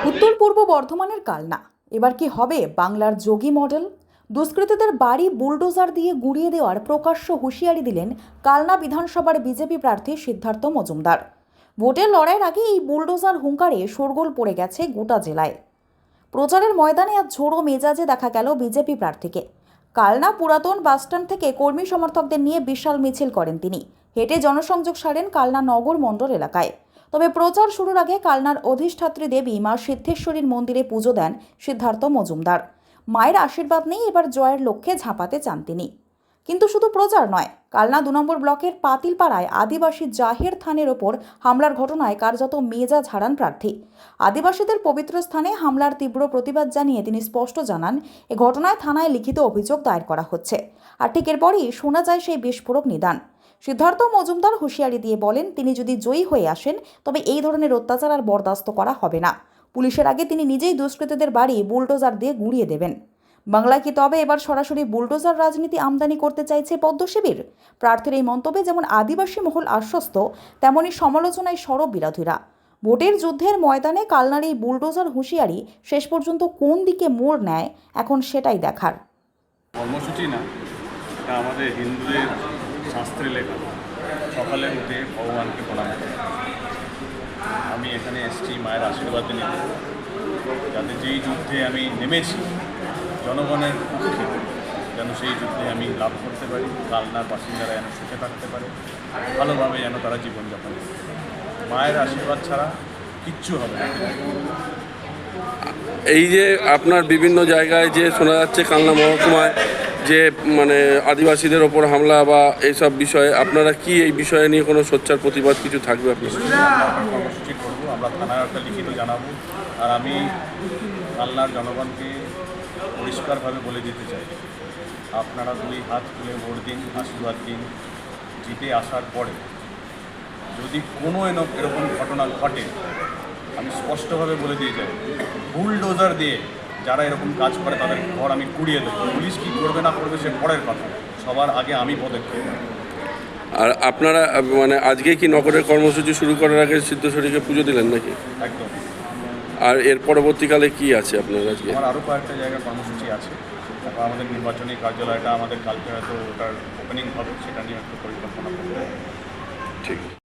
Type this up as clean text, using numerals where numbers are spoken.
উত্তর পূর্ব বর্ধমানের কালনা এবার কি হবে বাংলার যোগী মডেল? দুষ্কৃতীদের বাড়ি বুলডোজার দিয়ে গুঁড়িয়ে দেওয়ার প্রকাশ্য হুঁশিয়ারি দিলেন কালনা বিধানসভার বিজেপি প্রার্থী সিদ্ধার্থ মজুমদার। ভোটের লড়াইয়ের আগে এই বুলডোজার হুঙ্কারে শোরগোল পড়ে গেছে গোটা জেলায়। প্রচারের ময়দানে আজ ঝোড়ো মেজাজে দেখা গেল বিজেপি প্রার্থীকে। কালনা পুরাতন বাসস্ট্যান্ড থেকে কর্মী সমর্থকদের নিয়ে বিশাল মিছিল করেন তিনি। হেঁটে জনসংযোগ সারেন কালনা নগর মণ্ডল এলাকায়। তবে প্রচার শুরুর আগে কালনার অধিষ্ঠাত্রী দেবী মা সিদ্ধেশ্বরীর মন্দিরে পুজো দেন সিদ্ধার্থ মজুমদার। মায়ের আশীর্বাদ নেই এবার জয়ের লক্ষ্যে ঝাঁপাতে চান তিনি। কিন্তু শুধু প্রচার নয়, কালনা 2 নম্বর ব্লকের পাতিলপাড়ায় আদিবাসী জাহের থানের ওপর হামলার ঘটনায় কার্যত মেজাজ হারান প্রার্থী। আদিবাসীদের পবিত্র স্থানে হামলার তীব্র প্রতিবাদ জানিয়ে তিনি স্পষ্ট জানান, এ ঘটনায় থানায় লিখিত অভিযোগ দায়ের করা হচ্ছে। আর ঠিক এরপরই শোনা যায় সেই বিস্ফোরক নিদান। সিদ্ধার্থ মজুমদার হুঁশিয়ারি দিয়ে বলেন, তিনি যদি জয়ী হয়ে আসেন তবে এই ধরনের অত্যাচার আর বরদাস্ত করা হবে না। পুলিশের আগে তিনি নিজেই দুষ্কৃতীদের বাড়ি বুলডোজার দিয়ে গুঁড়িয়ে দেবেন। বাংলায় কি তবে এবার সরাসরি বুলডোজার রাজনীতি আমদানি করতে চাইছে পদ্ম শিবির? প্রার্থীর এই মন্তব্যে যেমন আদিবাসী মহল আশ্বস্ত, তেমনই সমালোচনায় সরব বিরোধীরা। ভোটের যুদ্ধের ময়দানে কালনার এই বুলডোজার হুঁশিয়ারি শেষ পর্যন্ত কোন দিকে মোড় নেয় এখন সেটাই দেখার। কর্মসূচি না, এটা আমাদের হিন্দুদের শাস্ত্রে লেখা। সকালে উঠে ভগবানকে প্রণাম করে আমি এখানে এসেছি মায়ের আশীর্বাদ নিতে, যাতে যেই যুদ্ধে আমি নেমেছি জনগণের পক্ষে, যেন সেই যুদ্ধে আমি লাভ করতে পারি। কালনার বাসিন্দারা যেন সুখে থাকতে পারে, ভালোভাবে যেন তারা জীবনযাপন করতে পারে। মায়ের আশীর্বাদ ছাড়া কিচ্ছু হবে না। এই যে আপনার বিভিন্ন জায়গায় যে শোনা যাচ্ছে কালনা মহকুমায় যে মানে আদিবাসীদের ওপর হামলা বা এইসব বিষয়ে, আপনারা কি এই বিষয়ে নিয়ে কোনো সোচ্চার প্রতিবাদ কিছু থাকবে? আপনার কর্মসূচি করবো, আমরা থানায় একটা লিখিত জানাবো। আর আমি কালনার জনগণকে পরিষ্কারভাবে বলে দিতে চাই, আপনারা 2 হাত তুলে ভোট দিন, আশীর্বাদ দিন। জিতে আসার পরে যদি কোনো এরকম ঘটনা ঘটে, আমি স্পষ্টভাবে বলে দিয়ে যাই, বুলডোজার দিয়ে যারা এরকম কাজ করে তাদের ঘর আমি কুড়িয়ে দেবো। পুলিশ কী করবে না করবে সে পরের কথা, সবার আগে আমি পদক্ষেপ নেব। আর আপনারা মানে আজকে কি নগরের কর্মসূচি শুরু করার আগে সিদ্ধেশ্বরীকে পুজো দিলেন নাকি? একদম। আর এর পরবর্তীকালে কি আছে আপনার আজকে? আমার আরও কয়েকটা জায়গায় কর্মসূচি আছে। তারপর আমাদের নির্বাচনী কার্যালয়টা আমাদের কালকে হয়তো ওটার ওপেনিং হবে, সেটা নিয়ে একটু পরিকল্পনা করতে হবে। ঠিক।